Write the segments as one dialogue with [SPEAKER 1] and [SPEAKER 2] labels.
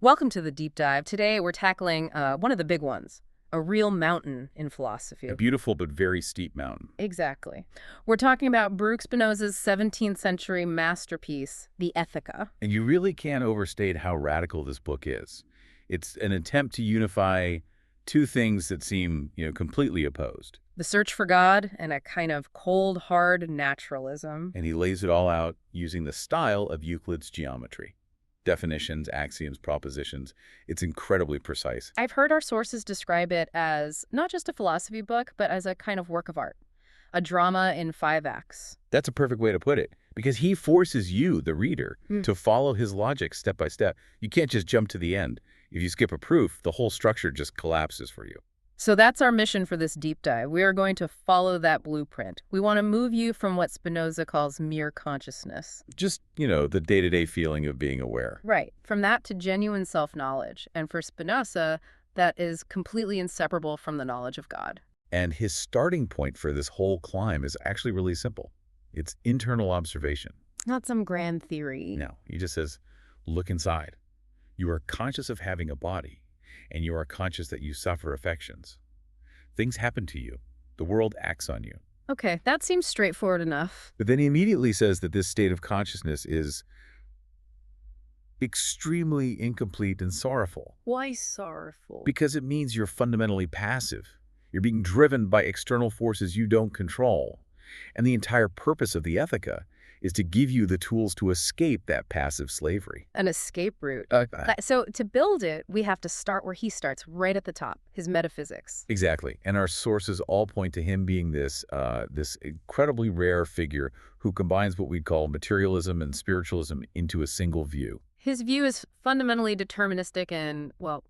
[SPEAKER 1] Welcome to the deep dive. Today we're tackling one of the big ones, a real mountain in
[SPEAKER 2] A
[SPEAKER 1] philosophy.
[SPEAKER 2] beautiful but very steep mountain.
[SPEAKER 1] Exactly. We're talking about Baruch Spinoza's 17th century masterpiece, the Ethica.
[SPEAKER 2] And you really can't overstate how radical this book is. It's an attempt to unify two things that seem, completely opposed.
[SPEAKER 1] The search for God and a kind of cold, hard naturalism.
[SPEAKER 2] And he lays it all out using the style of Euclid's geometry. Definitions, axioms, propositions. It's incredibly precise.
[SPEAKER 1] I've heard our sources describe it as not just a philosophy book, but as a kind of work of art, a drama in 5 acts.
[SPEAKER 2] That's a perfect way to put it, because he forces you, the reader, to follow his logic step by step. You can't just jump to the end. If you skip a proof, the whole structure just collapses for you.
[SPEAKER 1] So that's our mission for this deep dive. We are going to follow that blueprint. We want to move you from what Spinoza calls mere consciousness.
[SPEAKER 2] Just, the day-to-day feeling of being aware.
[SPEAKER 1] Right. From that to genuine self-knowledge. And for Spinoza, that is completely inseparable from the knowledge of God.
[SPEAKER 2] And his starting point for this whole climb is actually really simple. It's internal observation.
[SPEAKER 1] Not some grand theory.
[SPEAKER 2] No, he just says, look inside. You are conscious of having a body, and you are conscious that you suffer affections. Things happen to you. The world acts on you.
[SPEAKER 1] Okay, that seems straightforward enough.
[SPEAKER 2] But then he immediately says that this state of consciousness is extremely incomplete and sorrowful.
[SPEAKER 1] Why sorrowful?
[SPEAKER 2] Because it means you're fundamentally passive. You're being driven by external forces you don't control. And the entire purpose of the Ethica is to give you the tools to escape that passive slavery.
[SPEAKER 1] An escape route. So to build it, we have to start where he starts, right at the top, his metaphysics.
[SPEAKER 2] Exactly. And our sources all point to him being this incredibly rare figure who combines what we call materialism and spiritualism into a single view.
[SPEAKER 1] His view is fundamentally deterministic and, well,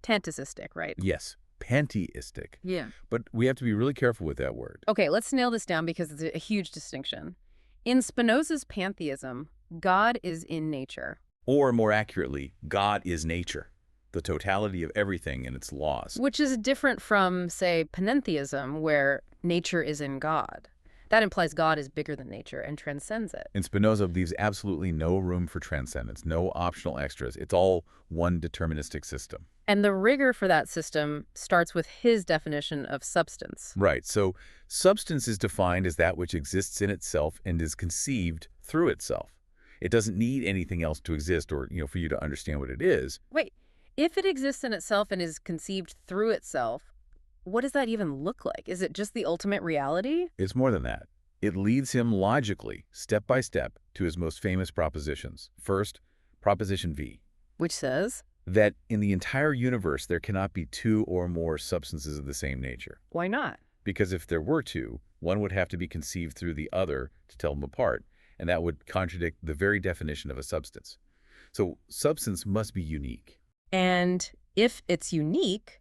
[SPEAKER 1] pantheistic, right?
[SPEAKER 2] Yes, pantheistic.
[SPEAKER 1] Yeah.
[SPEAKER 2] But we have to be really careful with that word.
[SPEAKER 1] Okay, let's nail this down because it's a huge distinction. In Spinoza's pantheism, God is in nature.
[SPEAKER 2] Or more accurately, God is nature, the totality of everything and its laws.
[SPEAKER 1] Which is different from, say, panentheism, where nature is in God. That implies God is bigger than nature and transcends it.
[SPEAKER 2] And Spinoza leaves absolutely no room for transcendence, no optional extras. It's all one deterministic system.
[SPEAKER 1] And the rigor for that system starts with his definition of substance.
[SPEAKER 2] Right. So substance is defined as that which exists in itself and is conceived through itself. It doesn't need anything else to exist or, for you to understand what it is.
[SPEAKER 1] Wait, if it exists in itself and is conceived through itself, what does that even look like? Is it just the ultimate reality?
[SPEAKER 2] It's more than that. It leads him logically, step by step, to his most famous propositions. First, Proposition V.
[SPEAKER 1] Which says?
[SPEAKER 2] That in the entire universe, there cannot be two or more substances of the same nature.
[SPEAKER 1] Why not?
[SPEAKER 2] Because if there were two, one would have to be conceived through the other to tell them apart, and that would contradict the very definition of a substance. So substance must be unique.
[SPEAKER 1] And if it's unique,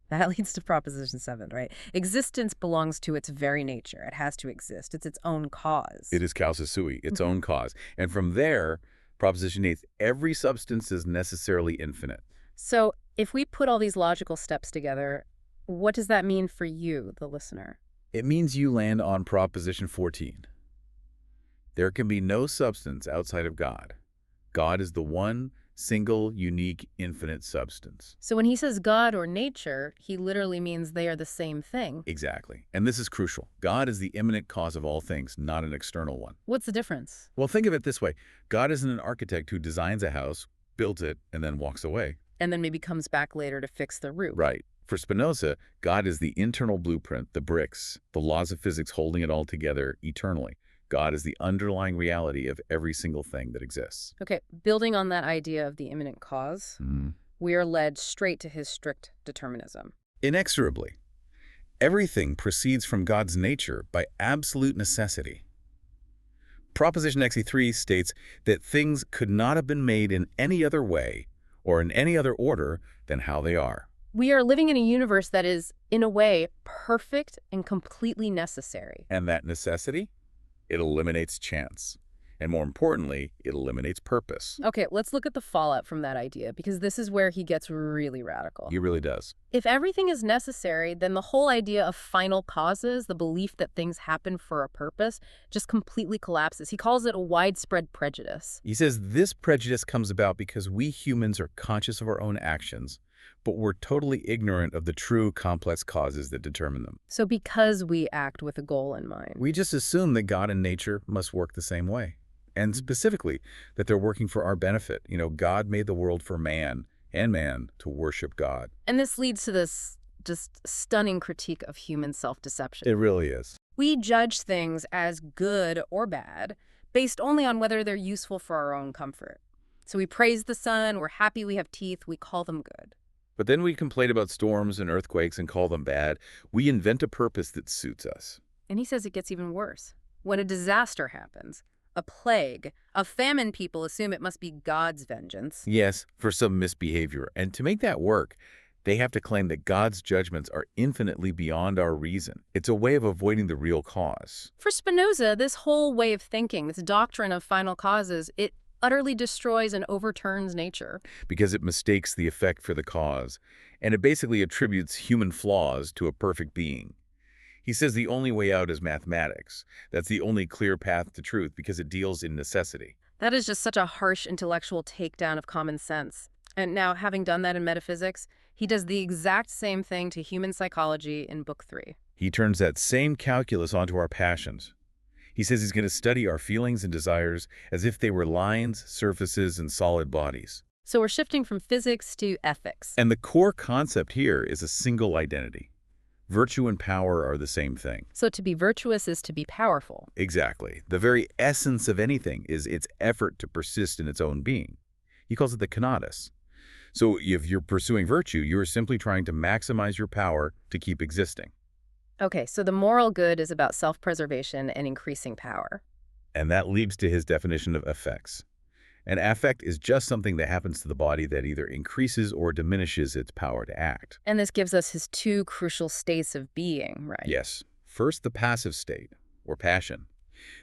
[SPEAKER 1] that leads to Proposition 7, right? Existence belongs to its very nature. It has to exist. It's its own cause.
[SPEAKER 2] It is causa sui, its own cause. And from there, Proposition 8, every substance is necessarily infinite.
[SPEAKER 1] So if we put all these logical steps together, what does that mean for you, the listener?
[SPEAKER 2] It means you land on Proposition 14. There can be no substance outside of God. God is the one, single, unique, infinite substance.
[SPEAKER 1] So when he says God or nature, he literally means they are the same thing.
[SPEAKER 2] Exactly. And this is crucial. God is the immanent cause of all things, not an external one.
[SPEAKER 1] What's the difference?
[SPEAKER 2] Well, think of it this way. God isn't an architect who designs a house, builds it, and then walks away.
[SPEAKER 1] And then maybe comes back later to fix the roof.
[SPEAKER 2] Right. For Spinoza, God is the internal blueprint, the bricks, the laws of physics holding it all together eternally. God is the underlying reality of every single thing that exists.
[SPEAKER 1] Okay, building on that idea of the immanent cause, we are led straight to his strict determinism.
[SPEAKER 2] Inexorably. Everything proceeds from God's nature by absolute necessity. Proposition XE3 states that things could not have been made in any other way or in any other order than how they are.
[SPEAKER 1] We are living in a universe that is, in a way, perfect and completely necessary.
[SPEAKER 2] And that necessity? It eliminates chance. And more importantly, it eliminates purpose.
[SPEAKER 1] Okay, let's look at the fallout from that idea, because this is where he gets really radical.
[SPEAKER 2] He really does.
[SPEAKER 1] If everything is necessary, then the whole idea of final causes, the belief that things happen for a purpose, just completely collapses. He calls it a widespread prejudice.
[SPEAKER 2] He says this prejudice comes about because we humans are conscious of our own actions, but we're totally ignorant of the true complex causes that determine them.
[SPEAKER 1] So because we act with a goal in mind.
[SPEAKER 2] We just assume that God and nature must work the same way. And specifically, that they're working for our benefit. God made the world for man and man to worship God.
[SPEAKER 1] And this leads to this just stunning critique of human self-deception.
[SPEAKER 2] It really is.
[SPEAKER 1] We judge things as good or bad based only on whether they're useful for our own comfort. So we praise the sun, we're happy we have teeth, we call them good.
[SPEAKER 2] But then we complain about storms and earthquakes and call them bad. We invent a purpose that suits us.
[SPEAKER 1] And he says it gets even worse. When a disaster happens, a plague, a famine, people assume it must be God's vengeance.
[SPEAKER 2] Yes, for some misbehavior. And to make that work, they have to claim that God's judgments are infinitely beyond our reason. It's a way of avoiding the real cause.
[SPEAKER 1] For Spinoza, this whole way of thinking, this doctrine of final causes, it utterly destroys and overturns nature.
[SPEAKER 2] Because it mistakes the effect for the cause, and it basically attributes human flaws to a perfect being. He says the only way out is mathematics. That's the only clear path to truth because it deals in necessity.
[SPEAKER 1] That is just such a harsh intellectual takedown of common sense. And now, having done that in metaphysics, he does the exact same thing to human psychology in Book 3.
[SPEAKER 2] He turns that same calculus onto our passions. He says he's going to study our feelings and desires as if they were lines, surfaces, and solid bodies.
[SPEAKER 1] So we're shifting from physics to ethics.
[SPEAKER 2] And the core concept here is a single identity. Virtue and power are the same thing.
[SPEAKER 1] So to be virtuous is to be powerful.
[SPEAKER 2] Exactly. The very essence of anything is its effort to persist in its own being. He calls it the conatus. So if you're pursuing virtue, you're simply trying to maximize your power to keep existing.
[SPEAKER 1] Okay, so the moral good is about self-preservation and increasing power.
[SPEAKER 2] And that leads to his definition of affects. An affect is just something that happens to the body that either increases or diminishes its power to act.
[SPEAKER 1] And this gives us his two crucial states of being, right?
[SPEAKER 2] Yes. First, the passive state, or passion.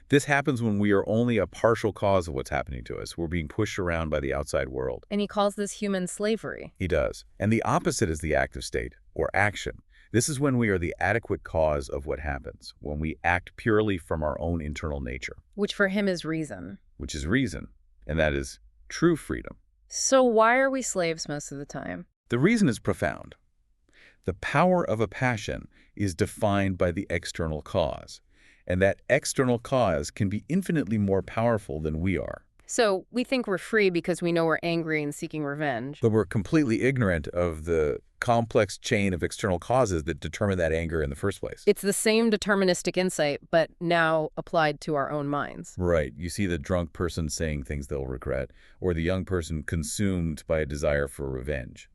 [SPEAKER 2] This happens when we are only a partial cause of what's happening to us. We're being pushed around by the outside world.
[SPEAKER 1] And he calls this human slavery.
[SPEAKER 2] He does. And the opposite is the active state, or action. This is when we are the adequate cause of what happens, when we act purely from our own internal nature.
[SPEAKER 1] Which for him is reason.
[SPEAKER 2] Which is reason. And that is true freedom.
[SPEAKER 1] So why are we slaves most of the time?
[SPEAKER 2] The reason is profound. The power of a passion is defined by the external cause, and that external cause can be infinitely more powerful than we are.
[SPEAKER 1] So we think we're free because we know we're angry and seeking revenge.
[SPEAKER 2] But we're completely ignorant of the complex chain of external causes that determine that anger in the first place.
[SPEAKER 1] It's the same deterministic insight, but now applied to our own minds.
[SPEAKER 2] Right. You see the drunk person saying things they'll regret, or the young person consumed by a desire for revenge.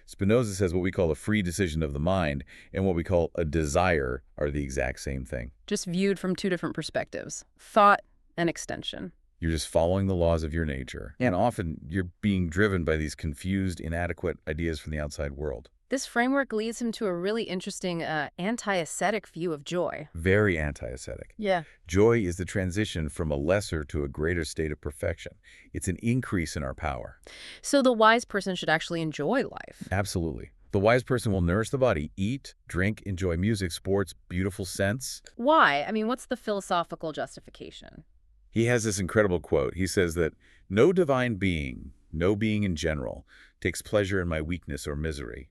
[SPEAKER 2] Spinoza says what we call a free decision of the mind and what we call a desire are the exact same thing.
[SPEAKER 1] Just viewed from two different perspectives, thought and extension.
[SPEAKER 2] You're just following the laws of your nature. And often you're being driven by these confused, inadequate ideas from the outside world.
[SPEAKER 1] This framework leads him to a really interesting anti-ascetic view of joy.
[SPEAKER 2] Very anti-ascetic.
[SPEAKER 1] Yeah.
[SPEAKER 2] Joy is the transition from a lesser to a greater state of perfection. It's an increase in our power.
[SPEAKER 1] So the wise person should actually enjoy life.
[SPEAKER 2] Absolutely. The wise person will nourish the body, eat, drink, enjoy music, sports, beautiful scents.
[SPEAKER 1] Why? I mean, what's the philosophical justification?
[SPEAKER 2] He has this incredible quote. He says that no divine being, no being in general, takes pleasure in my weakness or misery.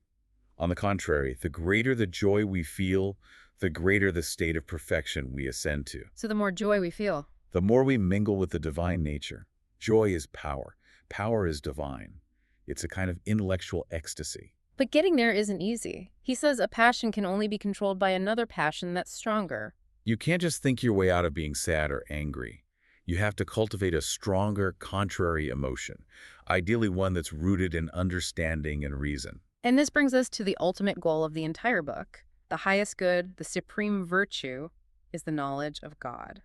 [SPEAKER 2] On the contrary, the greater the joy we feel, the greater the state of perfection we ascend to.
[SPEAKER 1] So the more joy we feel.
[SPEAKER 2] The more we mingle with the divine nature. Joy is power. Power is divine. It's a kind of intellectual ecstasy.
[SPEAKER 1] But getting there isn't easy. He says a passion can only be controlled by another passion that's stronger.
[SPEAKER 2] You can't just think your way out of being sad or angry. You have to cultivate a stronger, contrary emotion, ideally one that's rooted in understanding and reason.
[SPEAKER 1] And this brings us to the ultimate goal of the entire book. The highest good, the supreme virtue, is the knowledge of God.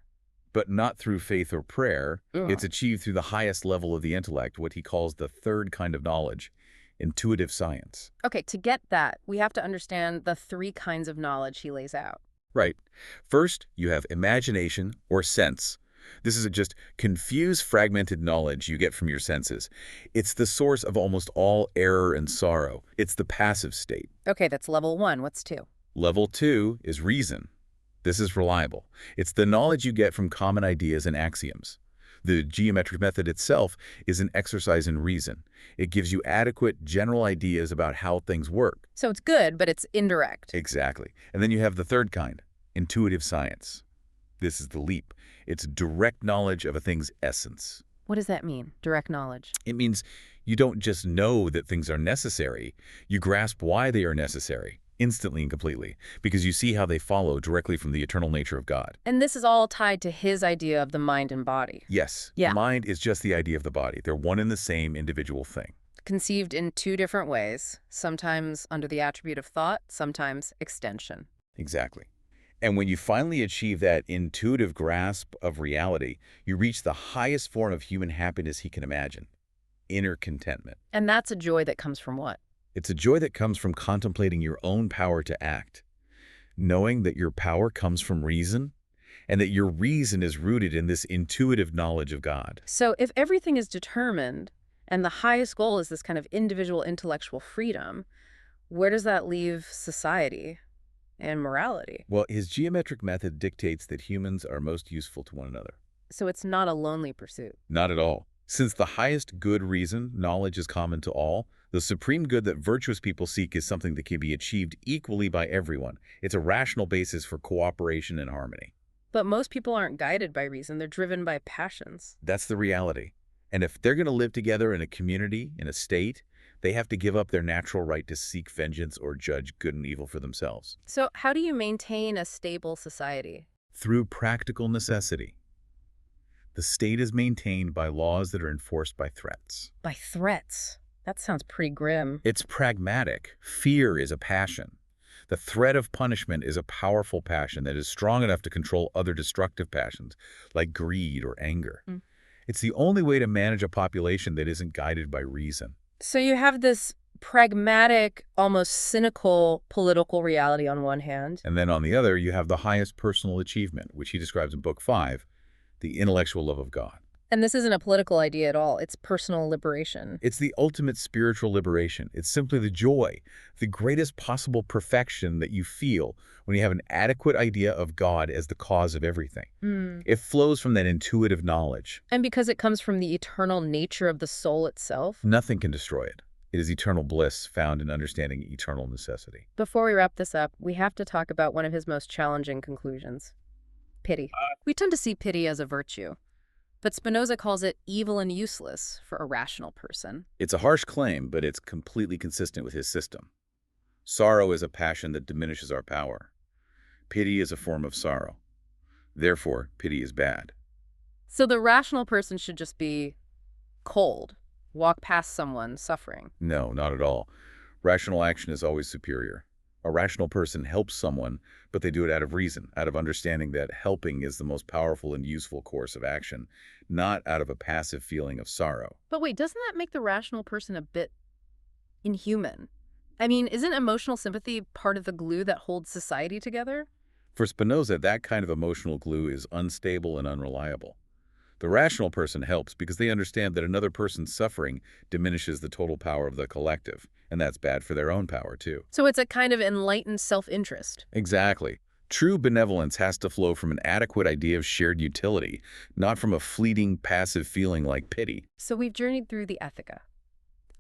[SPEAKER 2] But not through faith or prayer.
[SPEAKER 1] Ugh.
[SPEAKER 2] It's achieved through the highest level of the intellect, what he calls the third kind of knowledge, intuitive science.
[SPEAKER 1] Okay, to get that, we have to understand the three kinds of knowledge he lays out.
[SPEAKER 2] Right. First, you have imagination or sense, This is just confused, fragmented knowledge you get from your senses. It's the source of almost all error and sorrow. It's the passive state.
[SPEAKER 1] Okay, that's level 1. What's 2?
[SPEAKER 2] Level 2 is reason. This is reliable. It's the knowledge you get from common ideas and axioms. The geometric method itself is an exercise in reason. It gives you adequate, general ideas about how things work.
[SPEAKER 1] So it's good, but it's indirect.
[SPEAKER 2] Exactly. And then you have the third kind, intuitive science. This is the leap. It's direct knowledge of a thing's essence.
[SPEAKER 1] What does that mean, direct knowledge?
[SPEAKER 2] It means you don't just know that things are necessary, you grasp why they are necessary, instantly and completely, because you see how they follow directly from the eternal nature of God.
[SPEAKER 1] And this is all tied to his idea of the mind and body.
[SPEAKER 2] Yes,
[SPEAKER 1] Yeah.
[SPEAKER 2] the mind is just the idea of the body. They're one and the same individual thing.
[SPEAKER 1] Conceived in 2 different ways, sometimes under the attribute of thought, sometimes extension.
[SPEAKER 2] Exactly. And when you finally achieve that intuitive grasp of reality, you reach the highest form of human happiness he can imagine, inner contentment.
[SPEAKER 1] And that's a joy that comes from what?
[SPEAKER 2] It's a joy that comes from contemplating your own power to act, knowing that your power comes from reason, and that your reason is rooted in this intuitive knowledge of God.
[SPEAKER 1] So if everything is determined, and the highest goal is this kind of individual intellectual freedom, where does that leave society and morality?
[SPEAKER 2] Well, his geometric method dictates that humans are most useful to one another.
[SPEAKER 1] So it's not a lonely pursuit.
[SPEAKER 2] Not at all. Since the highest good reason, knowledge is common to all, the supreme good that virtuous people seek is something that can be achieved equally by everyone. It's a rational basis for cooperation and harmony.
[SPEAKER 1] But most people aren't guided by reason. They're driven by passions.
[SPEAKER 2] That's the reality. And if they're going to live together in a community, in a state, they have to give up their natural right to seek vengeance or judge good and evil for themselves.
[SPEAKER 1] So how do you maintain a stable society?
[SPEAKER 2] Through practical necessity. The state is maintained by laws that are enforced by threats.
[SPEAKER 1] By threats. That sounds pretty grim.
[SPEAKER 2] It's pragmatic. Fear is a passion. The threat of punishment is a powerful passion that is strong enough to control other destructive passions, like greed or anger.
[SPEAKER 1] Mm.
[SPEAKER 2] It's the only way to manage a population that isn't guided by reason.
[SPEAKER 1] So you have this pragmatic, almost cynical political reality on one hand.
[SPEAKER 2] And then on the other, you have the highest personal achievement, which he describes in Book 5, the intellectual love of God.
[SPEAKER 1] And this isn't a political idea at all. It's personal liberation.
[SPEAKER 2] It's the ultimate spiritual liberation. It's simply the joy, the greatest possible perfection that you feel when you have an adequate idea of God as the cause of everything. It flows from that intuitive knowledge.
[SPEAKER 1] And because it comes from the eternal nature of the soul itself.
[SPEAKER 2] Nothing can destroy it. It is eternal bliss found in understanding eternal necessity.
[SPEAKER 1] Before we wrap this up, we have to talk about one of his most challenging conclusions. Pity. We tend to see pity as a virtue. But Spinoza calls it evil and useless for a rational person.
[SPEAKER 2] It's a harsh claim, but it's completely consistent with his system. Sorrow is a passion that diminishes our power. Pity is a form of sorrow. Therefore, pity is bad.
[SPEAKER 1] So the rational person should just be cold, walk past someone suffering.
[SPEAKER 2] No, not at all. Rational action is always superior. A rational person helps someone, but they do it out of reason, out of understanding that helping is the most powerful and useful course of action, not out of a passive feeling of sorrow.
[SPEAKER 1] But wait, doesn't that make the rational person a bit inhuman? I mean, isn't emotional sympathy part of the glue that holds society together?
[SPEAKER 2] For Spinoza, that kind of emotional glue is unstable and unreliable. The rational person helps because they understand that another person's suffering diminishes the total power of the collective, and that's bad for their own power, too.
[SPEAKER 1] So it's a kind of enlightened self-interest.
[SPEAKER 2] Exactly. True benevolence has to flow from an adequate idea of shared utility, not from a fleeting, passive feeling like pity.
[SPEAKER 1] So we've journeyed through the Ethica,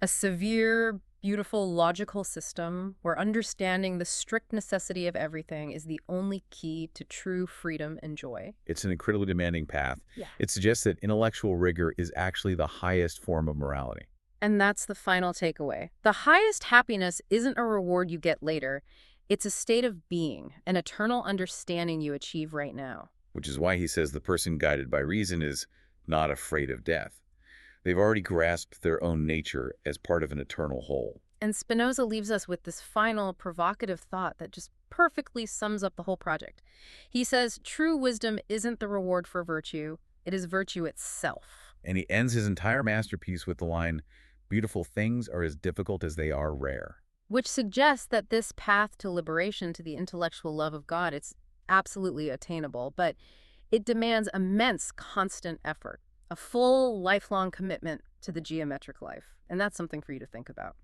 [SPEAKER 1] a severe, beautiful, logical system where understanding the strict necessity of everything is the only key to true freedom and joy.
[SPEAKER 2] It's an incredibly demanding path.
[SPEAKER 1] Yeah.
[SPEAKER 2] It suggests that intellectual rigor is actually the highest form of morality.
[SPEAKER 1] And that's the final takeaway. The highest happiness isn't a reward you get later. It's a state of being, an eternal understanding you achieve right now.
[SPEAKER 2] Which is why he says the person guided by reason is not afraid of death. They've already grasped their own nature as part of an eternal whole.
[SPEAKER 1] And Spinoza leaves us with this final provocative thought that just perfectly sums up the whole project. He says, true wisdom isn't the reward for virtue, it is virtue itself.
[SPEAKER 2] And he ends his entire masterpiece with the line, beautiful things are as difficult as they are rare.
[SPEAKER 1] Which suggests that this path to liberation, to the intellectual love of God, it's absolutely attainable, but It demands immense constant effort, a full lifelong commitment to the geometric life. And that's something for you to think about.